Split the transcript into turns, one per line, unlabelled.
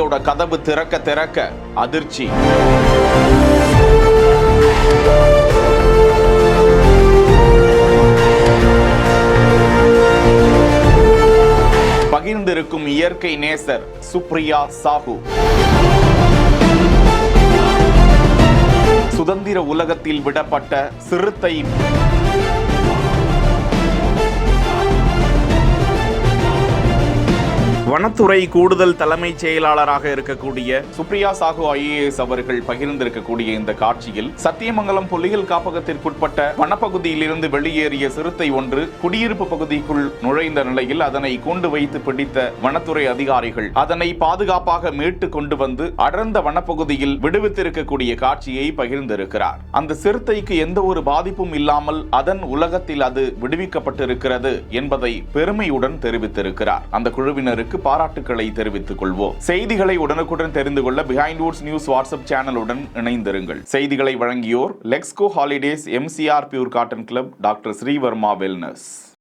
சிறுத்தையோட கதவு திறக்க திறக்க அதிர்ச்சி. பகிர்ந்திருக்கும் இயற்கை நேசர் சுப்ரியா சாஹூ. சுதந்திர உலகத்தில் விடப்பட்ட சிறுத்தை. வனத்துறை கூடுதல் தலைமைச் செயலாளராக இருக்கக்கூடிய சுப்ரியா சாஹூ IAS அவர்கள் பகிர்ந்திருக்கக்கூடிய இந்த காட்சியில் சத்தியமங்கலம் புலிகள் காப்பகத்திற்குட்பட்ட வனப்பகுதியில் இருந்து வெளியேறிய சிறுத்தை ஒன்று குடியிருப்பு பகுதிக்குள் நுழைந்த நிலையில் அதனை கொண்டு வைத்து பிடித்த வனத்துறை அதிகாரிகள் அதனை பாதுகாப்பாக மீட்டு கொண்டு வந்து அடர்ந்த வனப்பகுதியில் விடுவித்திருக்கக்கூடிய காட்சியை பகிர்ந்திருக்கிறார். அந்த சிறுத்தைக்கு எந்த ஒரு பாதிப்பும் இல்லாமல் அதன் உலகத்தில் அது விடுவிக்கப்பட்டிருக்கிறது என்பதை பெருமையுடன் தெரிவித்திருக்கிறார். அந்த குழுவினருக்கு பாராட்டுக்களை தெரிவித்துக் கொள்வோம். செய்திகளை உடனுக்குடன் தெரிந்து கொள்ள பிஹைண்ட் வுட்ஸ் நியூஸ் வாட்ஸ்அப் சேனலுடன் இணைந்திருங்கள். செய்திகளை வழங்கியோர் Lexco holidays, MCR pure cotton club, doctor Srivarma wellness.